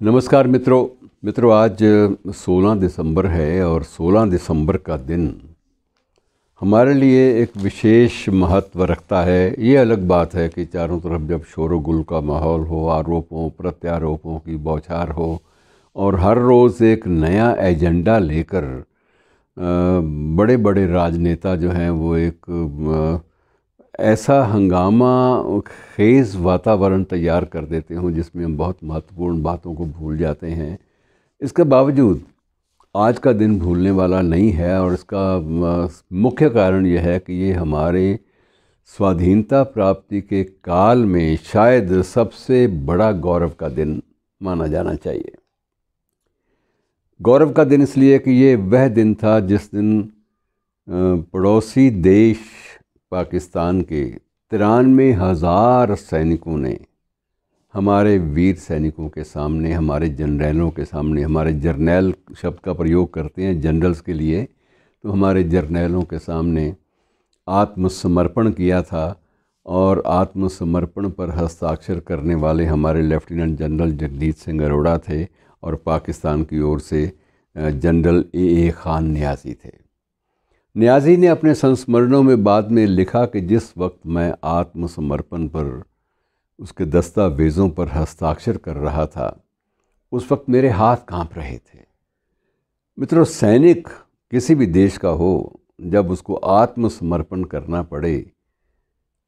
नमस्कार मित्रों आज 16 दिसंबर है और 16 दिसंबर का दिन हमारे लिए एक विशेष महत्व रखता है। ये अलग बात है कि चारों तरफ जब शोर गुल का माहौल हो, आरोपों प्रत्यारोपों की बौछार हो और हर रोज़ एक नया एजेंडा लेकर बड़े बड़े राजनेता जो हैं वो एक ऐसा हंगामा खेज़ वातावरण तैयार कर देते हों जिसमें हम बहुत महत्वपूर्ण बातों को भूल जाते हैं। इसके बावजूद आज का दिन भूलने वाला नहीं है और इसका मुख्य कारण यह है कि ये हमारे स्वाधीनता प्राप्ति के काल में शायद सबसे बड़ा गौरव का दिन माना जाना चाहिए। गौरव का दिन इसलिए कि ये वह दिन था जिस दिन पड़ोसी देश पाकिस्तान के 93,000 सैनिकों ने हमारे वीर सैनिकों के सामने, हमारे जनरलों के सामने, हमारे जर्नैल शब्द का प्रयोग करते हैं जनरल्स के लिए, तो हमारे जर्नैलों के सामने आत्मसमर्पण किया था। और आत्मसमर्पण पर हस्ताक्षर करने वाले हमारे लेफ्टिनेंट जनरल जगजीत सिंह अरोड़ा थे और पाकिस्तान की ओर से जनरल ए खान न्याज़ी थे। न्याज़ी ने अपने संस्मरणों में बाद में लिखा कि जिस वक्त मैं आत्मसमर्पण पर उसके दस्तावेज़ों पर हस्ताक्षर कर रहा था उस वक्त मेरे हाथ कांप रहे थे। मित्रों, सैनिक किसी भी देश का हो, जब उसको आत्मसमर्पण करना पड़े,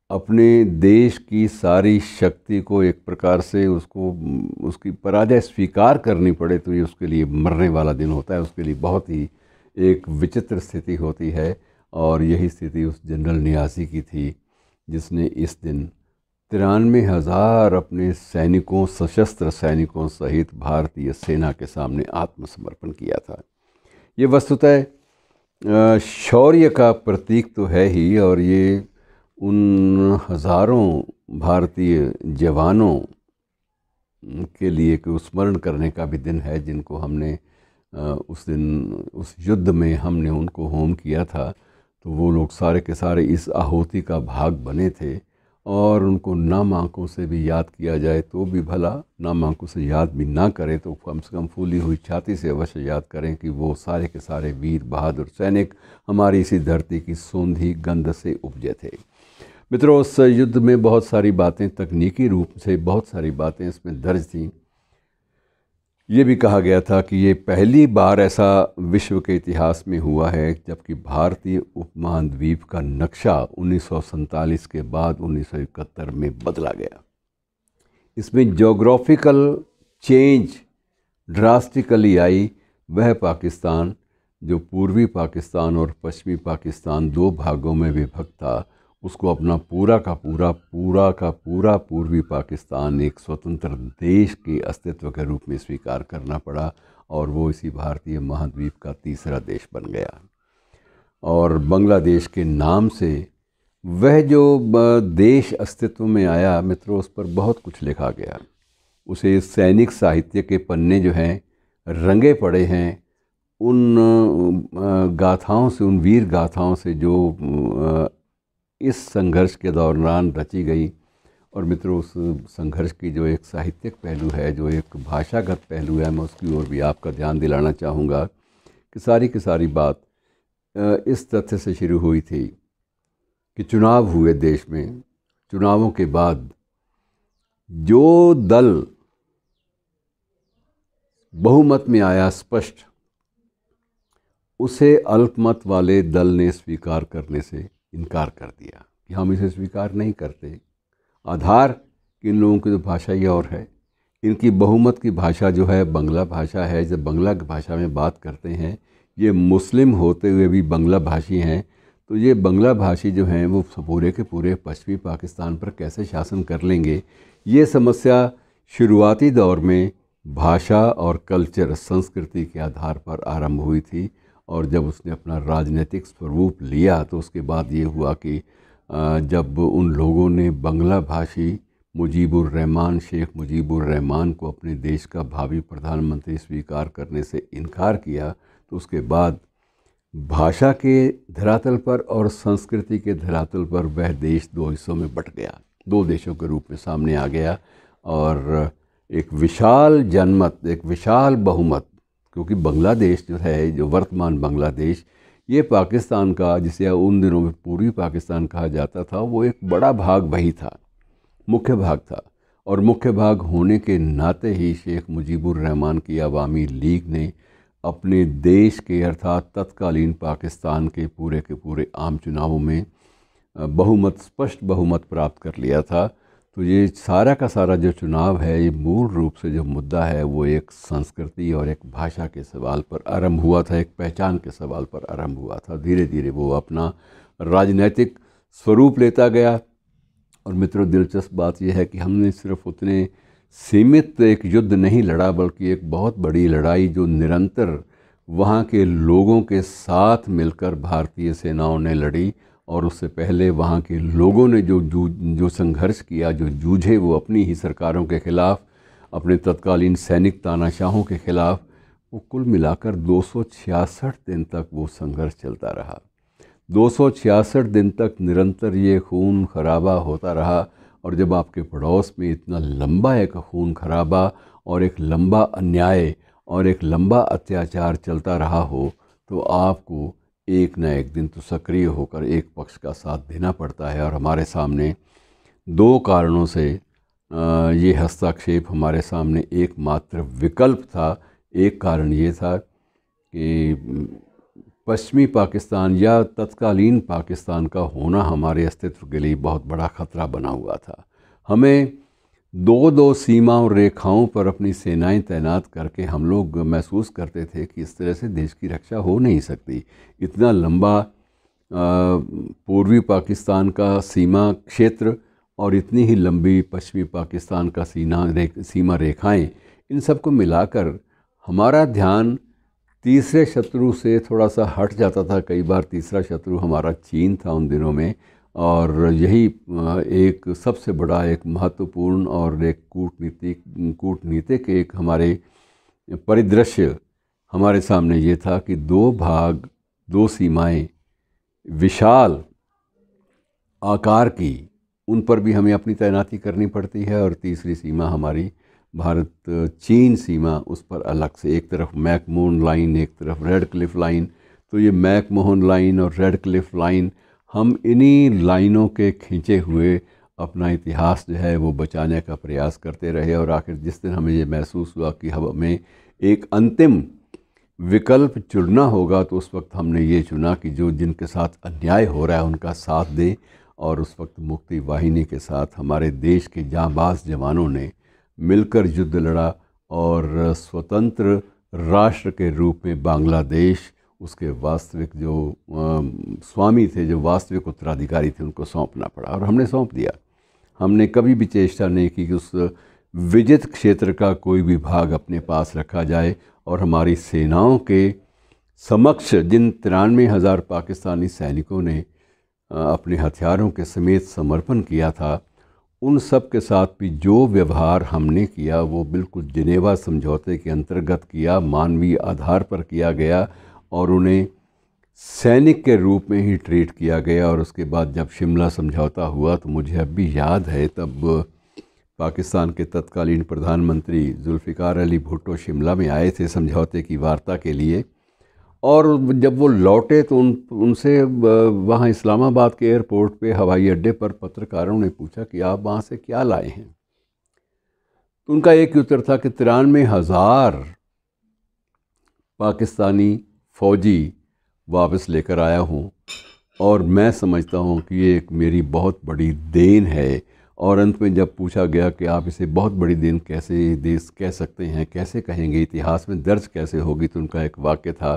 अपने देश की सारी शक्ति को एक प्रकार से उसकी पराजय स्वीकार करनी पड़े, तो ये उसके लिए मरने वाला दिन होता है। उसके लिए बहुत ही एक विचित्र स्थिति होती है और यही स्थिति उस जनरल न्याज़ी की थी जिसने इस दिन 93,000 अपने सैनिकों, सशस्त्र सैनिकों सहित भारतीय सेना के सामने आत्मसमर्पण किया था। ये वस्तुतः शौर्य का प्रतीक तो है ही, और ये उन हज़ारों भारतीय जवानों के लिए स्मरण करने का भी दिन है जिनको हमने उस दिन उस युद्ध में हमने उनको होम किया था। तो वो लोग सारे के सारे इस आहुति का भाग बने थे और उनको नाम आंकों से भी याद किया जाए तो भी भला, नाम आंकों से याद भी ना करें तो कम से कम फूली हुई छाती से अवश्य याद करें कि वो सारे के सारे वीर बहादुर सैनिक हमारी इसी धरती की सोंधी गंध से उपजे थे। मित्रों, उस युद्ध में बहुत सारी बातें, तकनीकी रूप से बहुत सारी बातें इसमें दर्ज थीं। ये भी कहा गया था कि ये पहली बार ऐसा विश्व के इतिहास में हुआ है जबकि भारतीय उपमहाद्वीप का नक्शा 1947 के बाद 1971 में बदला गया। इसमें ज्योग्राफिकल चेंज ड्रास्टिकली आई। वह पाकिस्तान जो पूर्वी पाकिस्तान और पश्चिमी पाकिस्तान दो भागों में विभक्त था, उसको अपना पूरा का पूरा पूर्वी पाकिस्तान एक स्वतंत्र देश के अस्तित्व के रूप में स्वीकार करना पड़ा और वो इसी भारतीय महाद्वीप का तीसरा देश बन गया। और बांग्लादेश के नाम से वह जो देश अस्तित्व में आया, मित्रों, उस पर बहुत कुछ लिखा गया। उसे सैनिक साहित्य के पन्ने जो हैं रंगे पड़े हैं उन गाथाओं से, उन वीर गाथाओं से जो इस संघर्ष के दौरान रची गई। और मित्रों, उस संघर्ष की जो एक साहित्यिक पहलू है, जो एक भाषागत पहलू है, मैं उसकी ओर भी आपका ध्यान दिलाना चाहूँगा कि सारी की सारी बात इस तथ्य से शुरू हुई थी कि चुनाव हुए देश में। चुनावों के बाद जो दल बहुमत में आया स्पष्ट, उसे अल्पमत वाले दल ने स्वीकार करने से इनकार कर दिया कि हम इसे स्वीकार नहीं करते। आधार कि इन लोगों की तो भाषा ही और है, इनकी बहुमत की भाषा जो है बंगला भाषा है। जब बंगला की भाषा में बात करते हैं, ये मुस्लिम होते हुए भी बंगला भाषी हैं, तो ये बंगला भाषी जो हैं वो पूरे के पूरे पश्चिमी पाकिस्तान पर कैसे शासन कर लेंगे। ये समस्या शुरुआती दौर में भाषा और कल्चर, संस्कृति के आधार पर आरंभ हुई थी और जब उसने अपना राजनीतिक स्वरूप लिया तो उसके बाद ये हुआ कि जब उन लोगों ने बांग्ला भाषी शेख मुजीबुर रहमान को अपने देश का भावी प्रधानमंत्री स्वीकार करने से इनकार किया, तो उसके बाद भाषा के धरातल पर और संस्कृति के धरातल पर वह देश दो हिस्सों में बट गया, दो देशों के रूप में सामने आ गया। और एक विशाल जनमत, एक विशाल बहुमत, क्योंकि बांग्लादेश जो है, जो वर्तमान बांग्लादेश, ये पाकिस्तान का, जिसे उन दिनों में पूर्वी पाकिस्तान कहा जाता था, वो एक बड़ा भाग वही था, मुख्य भाग था। और मुख्य भाग होने के नाते ही शेख मुजीबुर रहमान की अवामी लीग ने अपने देश के अर्थात तत्कालीन पाकिस्तान के पूरे आम चुनावों में बहुमत, स्पष्ट बहुमत प्राप्त कर लिया था। तो ये सारा का सारा जो चुनाव है, ये मूल रूप से जो मुद्दा है वो एक संस्कृति और एक भाषा के सवाल पर आरंभ हुआ था, एक पहचान के सवाल पर आरंभ हुआ था। धीरे धीरे वो अपना राजनीतिक स्वरूप लेता गया। और मित्रों, दिलचस्प बात यह है कि हमने सिर्फ उतने सीमित एक युद्ध नहीं लड़ा, बल्कि एक बहुत बड़ी लड़ाई जो निरंतर वहाँ के लोगों के साथ मिलकर भारतीय सेनाओं ने लड़ी। और उससे पहले वहाँ के लोगों ने जो संघर्ष किया, जो जूझे, वो अपनी ही सरकारों के ख़िलाफ़, अपने तत्कालीन सैनिक तानाशाहों के ख़िलाफ़, वो कुल मिलाकर 266 दिन तक वो संघर्ष चलता रहा। 266 दिन तक निरंतर ये खून खराबा होता रहा। और जब आपके पड़ोस में इतना लंबा एक खून खराबा और एक लंबा अन्याय और एक लंबा अत्याचार चलता रहा हो, तो आपको एक न एक दिन तो सक्रिय होकर एक पक्ष का साथ देना पड़ता है। और हमारे सामने दो कारणों से ये हस्तक्षेप हमारे सामने एकमात्र विकल्प था। एक कारण ये था कि पश्चिमी पाकिस्तान या तत्कालीन पाकिस्तान का होना हमारे अस्तित्व के लिए बहुत बड़ा ख़तरा बना हुआ था। हमें दो दो सीमा और रेखाओं पर अपनी सेनाएं तैनात करके हम लोग महसूस करते थे कि इस तरह से देश की रक्षा हो नहीं सकती। इतना लंबा पूर्वी पाकिस्तान का सीमा क्षेत्र और इतनी ही लंबी पश्चिमी पाकिस्तान का सीमा रेखाएं, इन सब को मिलाकर हमारा ध्यान तीसरे शत्रु से थोड़ा सा हट जाता था। कई बार तीसरा शत्रु हमारा चीन था उन दिनों में। और यही एक सबसे बड़ा, एक महत्वपूर्ण और एक कूटनीतिक एक हमारे परिदृश्य हमारे सामने ये था कि दो भाग, दो सीमाएं विशाल आकार की, उन पर भी हमें अपनी तैनाती करनी पड़ती है। और तीसरी सीमा हमारी भारत चीन सीमा, उस पर अलग से एक तरफ मैकमोहन लाइन, एक तरफ रेड क्लिफ लाइन। तो ये मैकमोहन लाइन और रेड क्लिफ लाइन, हम इन्हीं लाइनों के खींचे हुए अपना इतिहास जो है वो बचाने का प्रयास करते रहे। और आखिर जिस दिन हमें ये महसूस हुआ कि हमें एक अंतिम विकल्प चुनना होगा, तो उस वक्त हमने ये चुना कि जो जिनके साथ अन्याय हो रहा है उनका साथ दें। और उस वक्त मुक्ति वाहिनी के साथ हमारे देश के जांबाज जवानों ने मिलकर युद्ध लड़ा और स्वतंत्र राष्ट्र के रूप में बांग्लादेश, उसके वास्तविक जो स्वामी थे, जो वास्तविक उत्तराधिकारी थे, उनको सौंपना पड़ा। और हमने सौंप दिया। हमने कभी भी चेष्टा नहीं की कि उस विजित क्षेत्र का कोई भी भाग अपने पास रखा जाए। और हमारी सेनाओं के समक्ष जिन 93,000 पाकिस्तानी सैनिकों ने अपने हथियारों के समेत समर्पण किया था, उन सब के साथ भी जो व्यवहार हमने किया वो बिल्कुल जिनेवा समझौते के अंतर्गत किया, मानवीय आधार पर किया गया और उन्हें सैनिक के रूप में ही ट्रीट किया गया। और उसके बाद जब शिमला समझौता हुआ, तो मुझे अब भी याद है, तब पाकिस्तान के तत्कालीन प्रधानमंत्री जुल्फ़िकार अली भुट्टो शिमला में आए थे समझौते की वार्ता के लिए। और जब वो लौटे तो उनसे वहाँ इस्लामाबाद के एयरपोर्ट पे, हवाई अड्डे पर पत्रकारों ने पूछा कि आप वहाँ से क्या लाए हैं। तो उनका एक उत्तर था कि 93,000 पाकिस्तानी फ़ौजी वापस लेकर आया हूँ और मैं समझता हूँ कि ये एक मेरी बहुत बड़ी देन है। और अंत में जब पूछा गया कि आप इसे बहुत बड़ी देन कैसे कह सकते हैं, कैसे कहेंगे, इतिहास में दर्ज कैसे होगी, तो उनका एक वाक्य था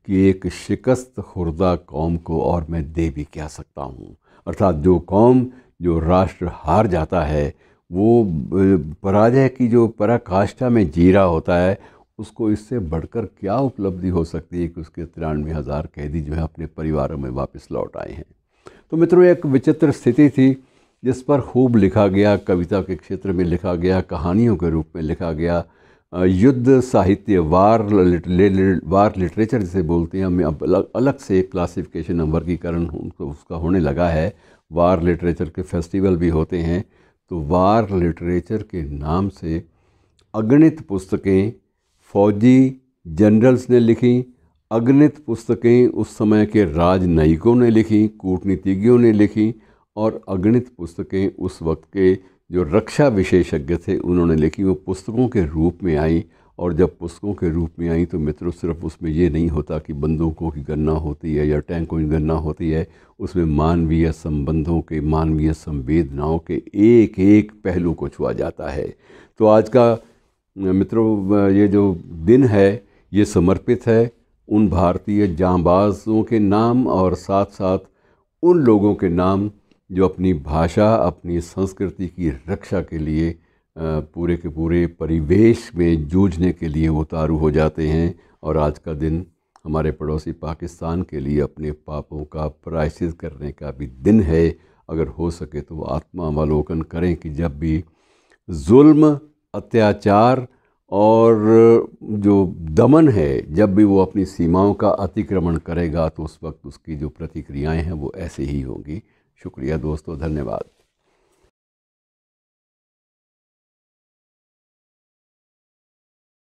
कि एक शिकस्त खुर्दा कौम को और मैं दे भी क्या सकता हूँ। अर्थात जो कौम, जो राष्ट्र हार जाता है, वो पराजय की जो पराकाष्ठा में जी रहा होता है, उसको इससे बढ़कर क्या उपलब्धि हो सकती है कि उसके 93,000 कैदी जो है अपने परिवारों में वापस लौट आए हैं। तो मित्रों, एक विचित्र स्थिति थी जिस पर खूब लिखा गया, कविता के क्षेत्र में लिखा गया, कहानियों के रूप में लिखा गया। युद्ध साहित्य, वार लिटरेचर जिसे बोलते हैं, हमें अब अलग से एक क्लासिफिकेशन, वर्गीकरण उसका होने लगा है। वार लिटरेचर के फेस्टिवल भी होते हैं। तो वार लिटरेचर के नाम से अगणित पुस्तकें फौजी जनरल्स ने लिखी, अगणित पुस्तकें उस समय के राजनयिकों ने लिखी, कूटनीतिज्ञों ने लिखी, और अगणित पुस्तकें उस वक्त के जो रक्षा विशेषज्ञ थे उन्होंने लिखी। वो पुस्तकों के रूप में आई, और जब पुस्तकों के रूप में आई तो मित्रों सिर्फ उसमें ये नहीं होता कि बंदूकों की गणना होती है या टैंकों की गणना होती है, उसमें मानवीय संबंधों के, मानवीय संवेदनाओं के एक एक पहलू को छुआ जाता है। तो आज का मित्रों ये जो दिन है ये समर्पित है उन भारतीय जांबाजों के नाम और साथ साथ उन लोगों के नाम जो अपनी भाषा, अपनी संस्कृति की रक्षा के लिए पूरे के पूरे परिवेश में जूझने के लिए उतारू हो जाते हैं। और आज का दिन हमारे पड़ोसी पाकिस्तान के लिए अपने पापों का प्रायश्चित करने का भी दिन है। अगर हो सके तो आत्मावलोकन करें कि जब भी जुल्म, अत्याचार और जो दमन है, जब भी वो अपनी सीमाओं का अतिक्रमण करेगा तो उस वक्त उसकी जो प्रतिक्रियाएं हैं वो ऐसे ही होंगी। शुक्रिया दोस्तों, धन्यवाद।